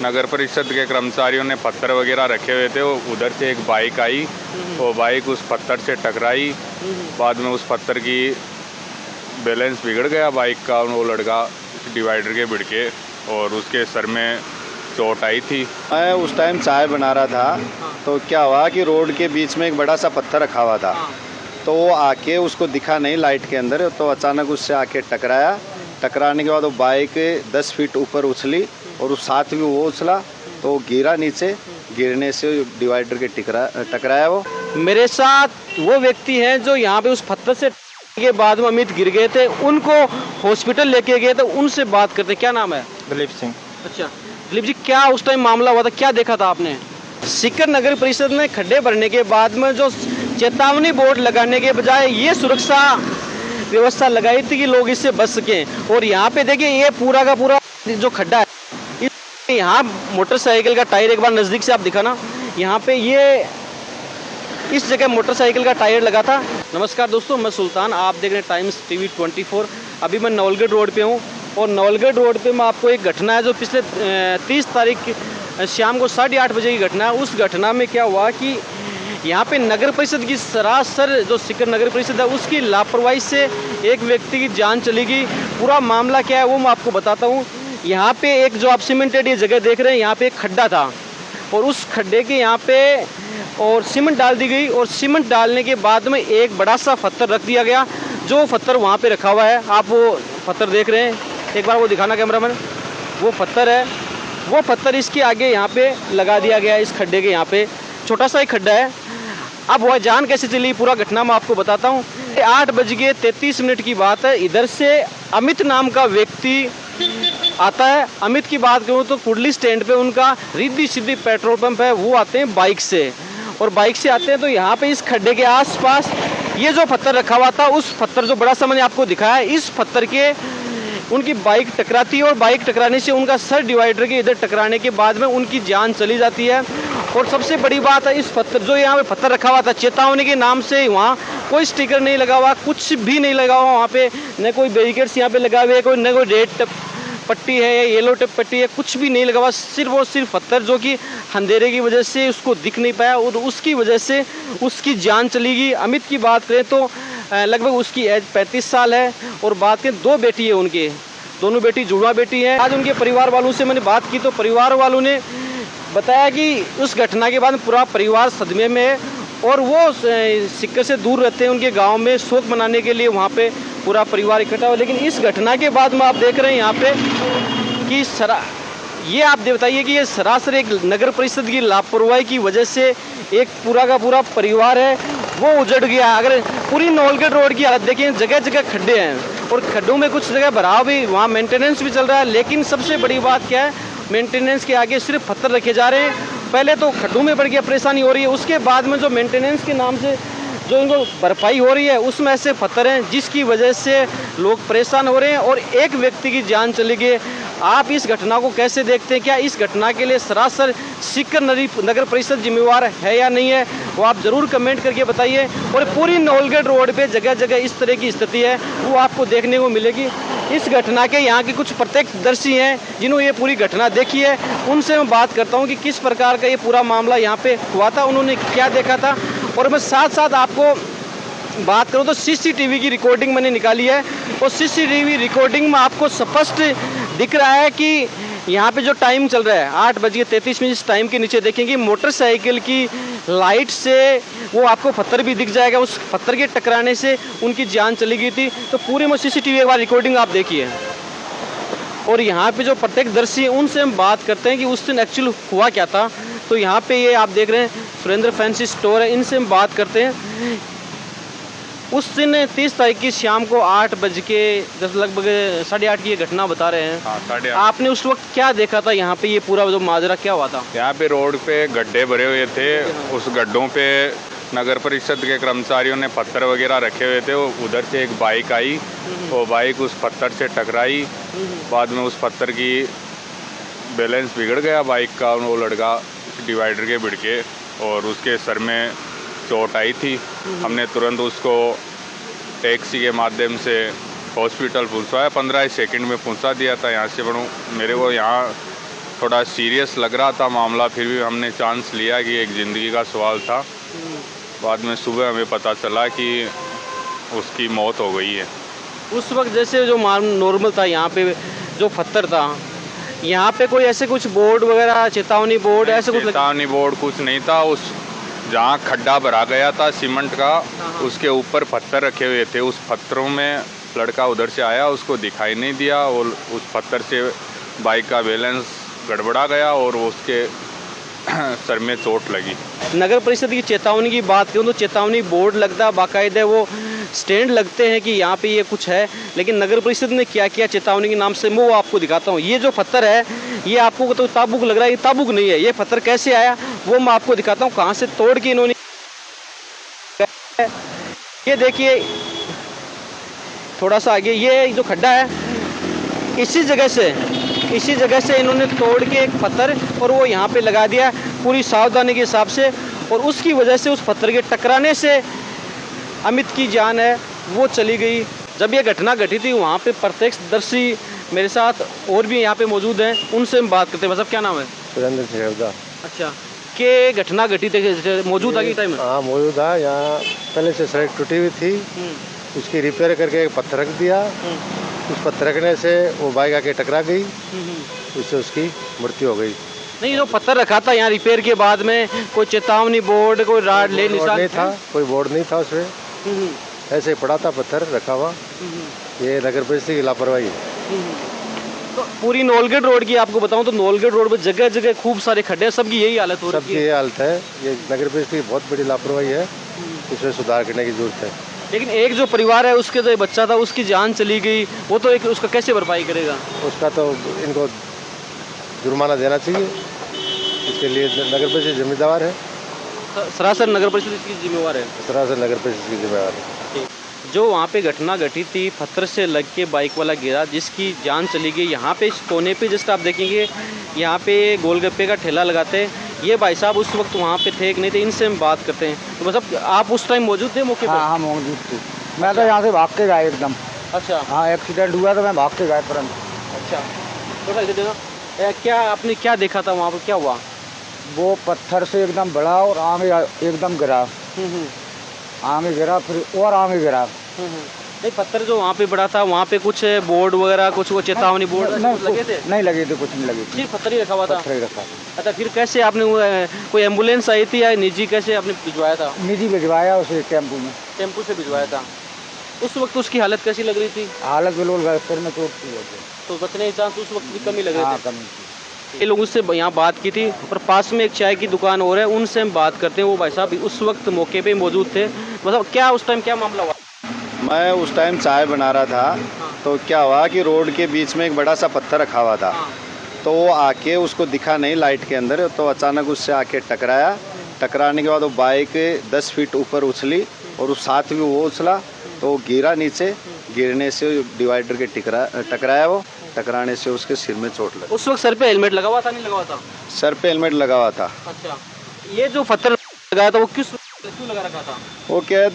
नगर परिषद के कर्मचारियों ने पत्थर वगैरह रखे हुए थे, वो उधर से एक बाइक आई, वो बाइक उस पत्थर से टकराई। बाद में उस पत्थर की बैलेंस बिगड़ गया बाइक का, वो लड़का डिवाइडर के भिड़ के, और उसके सर में चोट आई थी। मैं उस टाइम चाय बना रहा था, तो क्या हुआ कि रोड के बीच में एक बड़ा सा पत्थर रखा हुआ था, तो वो आके उसको दिखा नहीं लाइट के अंदर, तो अचानक उससे आके टकराया। टकराने के बाद वो बाइक 10 फीट ऊपर उछली और उस साथ भी वो उछला, तो गिरा नीचे। गिरने से डिवाइडर के टकराया। वो मेरे साथ वो व्यक्ति हैं जो यहाँ पे उस पत्थर से के बाद में अमित गिर गए थे, उनको हॉस्पिटल लेके गए थे, उनसे बात करते। क्या नाम है? दिलीप सिंह। अच्छा दिलीप जी, क्या उस टाइम मामला हुआ था, क्या देखा था आपने? सीकर नगर परिषद ने खड्डे भरने के बाद में जो चेतावनी बोर्ड लगाने के बजाय ये सुरक्षा व्यवस्था लगाई थी कि लोग इससे बच सकें, और यहाँ पे देखिए ये पूरा का पूरा जो खड्डा है, यहाँ मोटरसाइकिल का टायर, एक बार नज़दीक से आप दिखाना, यहाँ पे ये इस जगह मोटरसाइकिल का टायर लगा था। नमस्कार दोस्तों, मैं सुल्तान, आप देख रहे हैं टाइम्स टीवी 24। अभी मैं नवलगढ़ रोड पे हूँ, और नवलगढ़ रोड पे मैं आपको एक घटना है जो पिछले 30 तारीख शाम को 8:30 बजे की घटना है। उस घटना में क्या हुआ कि यहाँ पे नगर परिषद की सरासर जो सीकर नगर परिषद है उसकी लापरवाही से एक व्यक्ति की जान चली गई। पूरा मामला क्या है वो मैं आपको बताता हूँ। यहाँ पे एक जो आप सीमेंटेड ये जगह देख रहे हैं, यहाँ पे एक खड्डा था, और उस खड्डे के यहाँ पे और सीमेंट डाल दी गई, और सीमेंट डालने के बाद में एक बड़ा सा पत्थर रख दिया गया। जो पत्थर वहाँ पे रखा हुआ है, आप वो पत्थर देख रहे हैं, एक बार वो दिखाना कैमरामैन। वो पत्थर है, वो पत्थर इसके आगे यहाँ पे लगा दिया गया है। इस खड्डे के यहाँ पे छोटा सा ही खड्डा है। अब वह जान कैसे चली, पूरा घटना मैं आपको बताता हूँ। 8:33 की बात है। इधर से अमित नाम का व्यक्ति आता है। अमित की बात करूँ तो कुडली स्टैंड पे उनका रिद्धि सिद्धि पेट्रोल पंप है, वो आते हैं बाइक से, और बाइक से आते हैं तो यहाँ पे इस खड्डे के आसपास ये जो पत्थर रखा हुआ था, उस पत्थर जो बड़ा सा मैंने आपको दिखाया, इस पत्थर के उनकी बाइक टकराती है, और बाइक टकराने से उनका सर डिवाइडर के इधर टकराने के बाद में उनकी जान चली जाती है। और सबसे बड़ी बात है, इस पत्थर जो यहाँ पे पत्थर रखा हुआ था, चेतावनी के नाम से वहाँ कोई स्टिकर नहीं लगा हुआ, कुछ भी नहीं लगा हुआ वहाँ पे, न कोई बैरिकेड्स यहाँ पे लगा हुए, कोई न कोई रेड पट्टी है या येलो टेप पट्टी है, कुछ भी नहीं लगा हुआ। सिर्फ और सिर्फ पत्थर जो कि अंधेरे की वजह से उसको दिख नहीं पाया, और उसकी वजह से उसकी जान चली गई। अमित की बात करें तो लगभग उसकी एज 35 साल है, और बात करें 2 बेटी है उनके, दोनों बेटी जुड़वा बेटी है। आज उनके परिवार वालों से मैंने बात की तो परिवार वालों ने बताया कि उस घटना के बाद पूरा परिवार सदमे में है, और वो सीकर से दूर रहते हैं, उनके गांव में शोक मनाने के लिए वहाँ पे पूरा परिवार इकट्ठा हुआ। लेकिन इस घटना के बाद में आप देख रहे हैं यहाँ पे कि ये आप बताइए कि ये सरासर एक नगर परिषद की लापरवाही की वजह से एक पूरा का पूरा परिवार है वो उजड़ गया। अगर पूरी नवलगढ़ रोड की हालत देखें, जगह जगह खड्डे हैं, और खड्डों में कुछ जगह भराव भी, वहाँ मेंटेनेंस भी चल रहा है। लेकिन सबसे बड़ी बात क्या है, मेंटेनेंस के आगे सिर्फ पत्थर रखे जा रहे हैं। पहले तो खड्डों में बढ़ गया, परेशानी हो रही है, उसके बाद में जो मेंटेनेंस के नाम से जो इनको भरपाई हो रही है उसमें ऐसे पत्थर हैं जिसकी वजह से लोग परेशान हो रहे हैं, और एक व्यक्ति की जान चली गई। आप इस घटना को कैसे देखते हैं? क्या इस घटना के लिए सरासर सीकर नगर परिषद जिम्मेवार है या नहीं है, वो आप ज़रूर कमेंट करके बताइए। और पूरी नवलगढ़ रोड पे जगह जगह इस तरह की स्थिति है, वो आपको देखने को मिलेगी। इस घटना के यहाँ के कुछ प्रत्यक्षदर्शी हैं जिन्होंने ये पूरी घटना देखी है, उनसे मैं बात करता हूँ कि किस प्रकार का ये पूरा मामला यहाँ पे हुआ था, उन्होंने क्या देखा था। और मैं साथ साथ आपको बात करूँ तो सीसीटीवी की रिकॉर्डिंग मैंने निकाली है, और सीसीटीवी रिकॉर्डिंग में आपको स्पष्ट दिख रहा है कि यहाँ पे जो टाइम चल रहा है 8:33 इस टाइम के नीचे देखेंगे मोटरसाइकिल की लाइट से वो आपको पत्थर भी दिख जाएगा, उस पत्थर के टकराने से उनकी जान चली गई थी। तो पूरे में सीसीटीवी एक बार रिकॉर्डिंग आप देखिए, और यहाँ पे जो प्रत्यक्षदर्शी हैं उनसे हम बात करते हैं कि उस दिन एक्चुअल हुआ क्या था। तो यहाँ पे ये आप देख रहे हैं सुरेंद्र फैंसी स्टोर है, इनसे हम बात करते हैं। उस दिन 30 तारीख की शाम को 8:10 लगभग 8:30 की ये घटना बता रहे हैं। हाँ, 8:30। आपने उस वक्त क्या देखा था यहाँ पे, ये पूरा जो माजरा क्या हुआ था? यहाँ पे रोड पे गड्ढे भरे हुए थे, उस गड्ढों पे नगर परिषद के कर्मचारियों ने पत्थर वगैरह रखे हुए थे, वो उधर से एक बाइक आई, वो बाइक उस पत्थर से टकराई। बाद में उस पत्थर की बैलेंस बिगड़ गया बाइक का, वो लड़का डिवाइडर के भिड़ के, और उसके सर में चोट आई थी। हमने तुरंत उसको टैक्सी के माध्यम से हॉस्पिटल पहुंचाया, 15 सेकंड में पहुंचा दिया था यहाँ से। मेरे को यहाँ थोड़ा सीरियस लग रहा था मामला, फिर भी हमने चांस लिया कि एक ज़िंदगी का सवाल था। बाद में सुबह हमें पता चला कि उसकी मौत हो गई है। उस वक्त जैसे जो नॉर्मल था यहाँ पे जो पत्थर था, यहाँ पे कोई ऐसे कुछ बोर्ड वगैरह चेतावनी बोर्ड ऐसे कुछ चेतावनी बोर्ड कुछ नहीं था। उस जहाँ खड्डा भरा गया था सीमेंट का, उसके ऊपर पत्थर रखे हुए थे। उस पत्थरों में लड़का उधर से आया, उसको दिखाई नहीं दिया और उस पत्थर से बाइक का बैलेंस गड़बड़ा गया और उसके सर में चोट लगी। नगर परिषद की चेतावनी की बात करूँ तो चेतावनी बोर्ड लगता, बाकायदे वो स्टैंड लगते हैं कि यहाँ पे ये कुछ है, लेकिन नगर परिषद ने क्या किया चेतावनी के नाम से, मैं वो आपको दिखाता हूँ। ये जो पत्थर है ये आपको तो ताबुक लग रहा है, ये ताबुक नहीं है। ये पत्थर कैसे आया वो मैं आपको दिखाता हूँ, कहाँ से तोड़ के इन्होंने। ये देखिए थोड़ा सा आगे ये जो खड्डा है, इसी जगह से इन्होंने तोड़ के एक पत्थर और वो यहाँ पे लगा दिया पूरी सावधानी के हिसाब से, और उसकी वजह से उस पत्थर के टकराने से अमित की जान है वो चली गई। जब ये घटना घटी थी वहाँ पे प्रत्यक्षदर्शी मेरे साथ और भी यहाँ पे मौजूद हैं, उनसे हम बात करते हैं। मतलब क्या नाम है? सुरेंद्र शेरदा। अच्छा, के घटना घटी थी मौजूद था कि टाइम? हाँ मौजूद था। यहाँ पहले से सड़क टूटी हुई थी, उसकी रिपेयर करके एक पत्थर रख दिया। उस पत्थर रखने से वो बाइक आके टकरा गई, उससे उसकी मृत्यु हो गई। नहीं, जो पत्थर रखा था यहाँ रिपेयर के बाद में कोई चेतावनी बोर्ड, कोई राड ले निशान नहीं था, कोई बोर्ड नहीं था उसमें, ऐसे पड़ा था पत्थर रखा हुआ। ये नगर परिषद की लापरवाही है। तो पूरी नौलगढ़ रोड की आपको बताऊं तो नौलगढ़ रोड पे जगह जगह खूब सारे खड्डे, सबकी यही हालत हो रही है। सबकी यही हालत है। ये नगर परिषद की बहुत बड़ी लापरवाही है, इसमें सुधार करने की जरूरत है। लेकिन एक जो परिवार है उसके जो बच्चा था उसकी जान चली गई, वो तो एक उसका कैसे भरपाई करेगा? उसका तो इनको जुर्माना देना चाहिए, इसके लिए नगर परिषद जिम्मेदार है। सरासर नगर परिषद इसकी जिम्मेवार है। सरासर नगर परिषद की जिम्मेदार है। जो वहाँ पे घटना घटी थी, पत्थर से लग के बाइक वाला गिरा जिसकी जान चली गई, यहाँ पे इस कोने पे जस्ट आप देखेंगे यहाँ पे गोलगप्पे का ठेला लगाते हैं। ये भाई साहब उस वक्त वहाँ पे थे कि नहीं थे, इनसे हम बात करते हैं। तो मतलब आप उस टाइम मौजूद थे मौके पे? हाँ मौजूद थी। मैं तो यहाँ से भाग के गया एकदम। अच्छा। हाँ, एक्सीडेंट हुआ तो मैं भाग के गया तुरंत। अच्छा, थोड़ा इधर देखो। क्या आपने क्या देखा था वहाँ पर, क्या हुआ? वो पत्थर से एकदम बड़ा और आगे एकदम गिरा, आगे गिरा, फिर और आगे गिरा। नहीं, पत्थर जो वहाँ पे बड़ा था वहाँ पे कुछ बोर्ड वगैरह कुछ वो चेतावनी बोर्ड लगे थे? नहीं लगे थे, कुछ नहीं लगे थे, सिर्फ पत्थर ही रखा हुआ था। पत्थर ही रखा। अच्छा, फिर कैसे आपने कोई एम्बुलेंस आई थी या निजी कैसे आपने भिजवाया था? निजी भिजवाया उसे टेम्पू में। टेम्पू से भिजवाया था। उस वक्त उसकी हालत कैसी लग रही थी? हालत बिल्कुल सिर में चोट थी। तो बचने के चांस उस वक्त भी कम ही लग रहे हाँ, थे? कमी थी। ये लोगों से यहाँ बात की थी और पास में एक चाय की दुकान और है, उनसे हम बात करते हैं। वो भाई साहब उस वक्त मौके पे मौजूद थे। मतलब क्या उस टाइम क्या मामला हुआ? मैं उस टाइम चाय बना रहा था, तो क्या हुआ कि रोड के बीच में एक बड़ा सा पत्थर रखा हुआ था। तो वो आके उसको दिखा नहीं लाइट के अंदर, तो अचानक उससे आके टकराया। टकराने के बाद वो बाइक 10 फीट ऊपर उछली और उस साथ भी वो उछला, तो वो गिरा नीचे। गिरने से डिवाइडर के टकराया, वो टकराने से उसके सिर में चोट लगी। उस वक्त सर पे हेलमेट लगा हुआ था नहीं लगा हुआ था? सर पे हेलमेट लगा हुआ था। अच्छा, ये जो पत्थर लगाया था वो क्यों लगा रखा था? वो क्या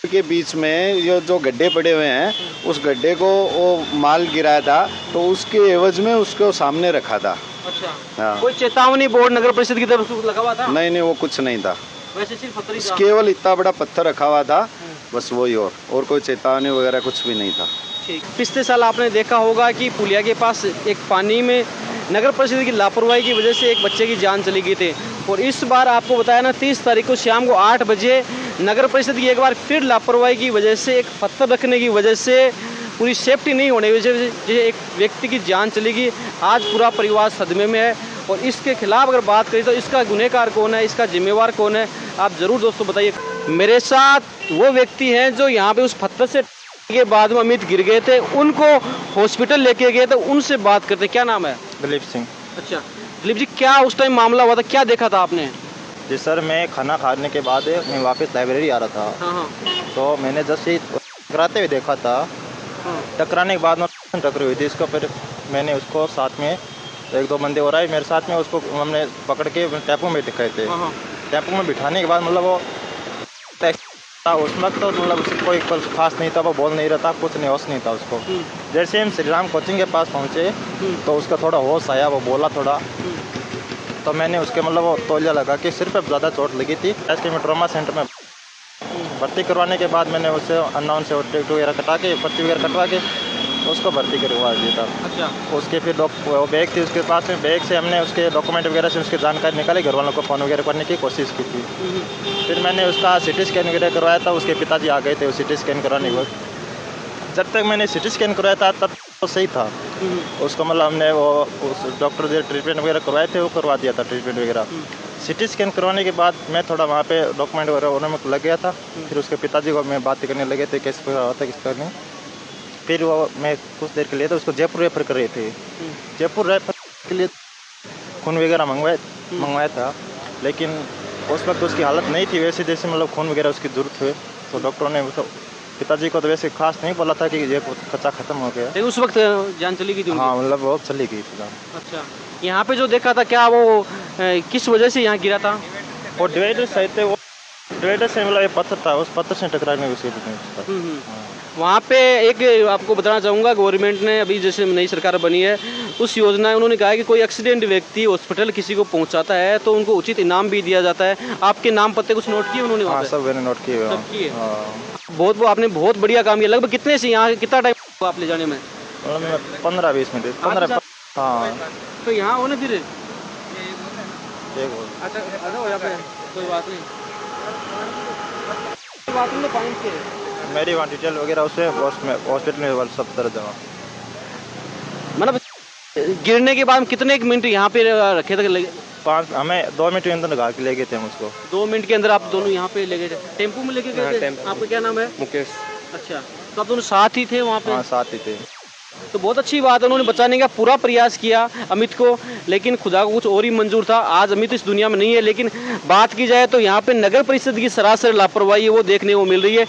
के बीच में ये जो गड्ढे पड़े हुए हैं, उस गड्ढे को वो माल गिराया था, तो उसके एवज में उसको सामने रखा था। अच्छा। हाँ। कोई चेतावनी बोर्ड नगर परिषद की तरफ से लगा हुआ था? नहीं, वो कुछ नहीं था, वैसे सिर्फ पत्थर ही था। केवल इतना बड़ा पत्थर रखा हुआ था, बस वही। और कोई चेतावनी वगैरह कुछ भी नहीं था। ठीक। पिछले साल आपने देखा होगा कि पुलिया के पास एक पानी में नगर परिषद की लापरवाही की वजह से एक बच्चे की जान चली गई थी, और इस बार आपको बताया ना 30 तारीख को शाम को 8 बजे नगर परिषद की एक बार फिर लापरवाही की वजह से, एक पत्थर रखने की वजह से, पूरी सेफ्टी नहीं होने की वजह से एक व्यक्ति की जान चली गई। आज पूरा परिवार सदमे में है, और इसके खिलाफ अगर बात करें तो इसका गुनहगार कौन है, इसका जिम्मेवार कौन है, आप ज़रूर दोस्तों बताइए। मेरे साथ वो व्यक्ति हैं जो यहाँ पे उस पत्थर से के बाद में अमित गिर गए थे, उनको हॉस्पिटल लेके गए थे, उनसे बात करते। क्या नाम है? दिलीप सिंह। अच्छा दिलीप जी, क्या उस टाइम मामला हुआ था, क्या देखा था आपने? जी सर, मैं खाना खाने के बाद मैं वापस लाइब्रेरी आ रहा था। हाँ। तो मैंने जस्ट ही टकराते हुए देखा था। टकराने के बाद में टकरी हुई थी इसको, फिर मैंने उसको साथ में 1-2 बंदे और आए मेरे साथ में, उसको हमने पकड़ के टेम्पो में दिखाए थे। टेम्पो में बिठाने के बाद मतलब वो उस वक्त तो मतलब उसको कोई खास नहीं था, वो बोल नहीं रहा था, कुछ नहीं, होश नहीं था उसको। जैसे हम श्री राम कोचिंग के पास पहुँचे तो उसका थोड़ा होश आया, वो बोला थोड़ा, तो मैंने उसके मतलब वो तौलिया लगा के सिर पे ज़्यादा चोट लगी थी। ऐसे में ट्रॉमा सेंटर में भर्ती करवाने के बाद मैंने उससे अननोन से टिकट वगैरह कटा के, पर्ची वगैरह कटवा के उसको भर्ती करवा दिया था। अच्छा। उसके फिर वो बैग थी उसके पास में, बैग से हमने उसके डॉक्यूमेंट वगैरह से उसकी जानकारी निकाली, घर वालों को फ़ोन वगैरह करने की कोशिश की थी। फिर मैंने उसका सिटी स्कैन वगैरह करवाया था, उसके पिताजी आ गए थे सिटी स्कैन करवाने के बाद। जब तक मैंने सिटी स्कैन करवाया था तब तो सही था। उसको मतलब हमने वो उस डॉक्टर जो ट्रीटमेंट वगैरह करवाए थे वो करवा दिया था, ट्रीटमेंट वगैरह। सिटी स्कैन करवाने के बाद मैं थोड़ा वहाँ पे डॉक्यूमेंट वगैरह उन्होंने लग गया था। फिर उसके पिताजी को मैं बात करने लगे थे, कैसे होता है किस तरह नहीं। फिर वो मैं कुछ देर के लिए तो उसको जयपुर रेफर कर रहे थे। जयपुर रेफर के लिए खून वगैरह मंगवाया था, लेकिन उस वक्त उसकी हालत नहीं थी वैसे, जैसे मतलब खून वगैरह उसकी ज़रूरत हुई। तो डॉक्टरों ने उसको पिताजी को तो वैसे खास नहीं बोला था कि ये कच्चा ख़त्म हो गया। लेकिन उस वक्त जान चली गई थी उनकी? हाँ, मतलब वो चली गई थी जान। अच्छा। यहाँ पे जो देखा था क्या वो किस वजह से यहाँ गिरा था? वो डिवाइडर सही थे, वो डिवाइडर से मतलब एक पत्थर था, उस पत्थर से टकराने की उसकी। वहाँ पे एक आपको बताना चाहूँगा, गवर्नमेंट ने अभी जैसे नई सरकार बनी है उस योजना में उन्होंने कहा है कि कोई एक्सीडेंट व्यक्ति हॉस्पिटल किसी को पहुँचाता है तो उनको उचित इनाम भी दिया जाता है। आपके नाम पत्ते कुछ नोट किए उन्होंने? हाँ, सब मैंने नोट किए। बहुत आपने बहुत बढ़िया काम किया। लगभग कितने से यहाँ कितना टाइम हुआ आप ले जाने में? मतलब मैं 15-20 मिनट 15। हाँ, तो यहाँ हो ना फिर देखो अच्छा हो यहाँ पे कोई बात नहीं, बात नहीं पॉइंट के मेरी वहाँ डिटेल वगैरह उसमें हॉस्पिटल में सब तरह जमा। मतलब गिरने के बाद कितने एक मिनट यहाँ पे रखे थे? 5 हमें 2 मिनट के अंदर लगा के ले गए थे हम उसको। 2 मिनट के अंदर आप दोनों यहाँ पे ले गए थे? टेम्पो में लेके गए थे? आपका क्या नाम है? मुकेश। अच्छा, तो आप दोनों साथ ही थे वहाँ पे? हाँ, साथ ही थे। तो बहुत अच्छी बात है, उन्होंने बचाने का पूरा प्रयास किया अमित को, लेकिन खुदा को कुछ और ही मंजूर था। आज अमित इस दुनिया में नहीं है, लेकिन बात की जाए तो यहाँ पे नगर परिषद की सरासर लापरवाही है वो देखने को मिल रही है।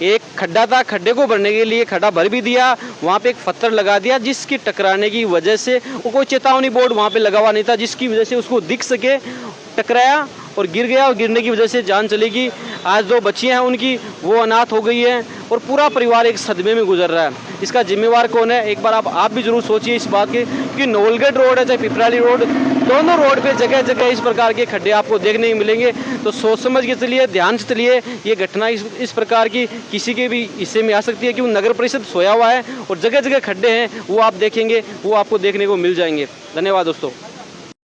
एक खड्डा था, खड्डे को भरने के लिए खड्डा भर भी दिया, वहाँ पे एक पत्थर लगा दिया जिसकी टकराने की वजह से वो कोई चेतावनी बोर्ड वहाँ पे लगा हुआ नहीं था जिसकी वजह से उसको दिख सके, टकराया और गिर गया, और गिरने की वजह से जान चलेगी। आज 2 बच्चियां हैं उनकी, वो अनाथ हो गई है और पूरा परिवार एक सदमे में गुजर रहा है। इसका जिम्मेवार कौन है? एक बार आप भी जरूर सोचिए इस बात के कि नवलगढ़ रोड है चाहे पिपराली रोड, दोनों रोड पे जगह जगह इस प्रकार के खड्डे आपको देखने को मिलेंगे। तो सोच समझ के चलिए, ध्यान से चलिए। ये घटना इस प्रकार की किसी के भी हिस्से में आ सकती है, क्योंकि नगर परिषद सोया हुआ है और जगह जगह खड्डे हैं, वो आप देखेंगे, वो आपको देखने को मिल जाएंगे। धन्यवाद दोस्तों।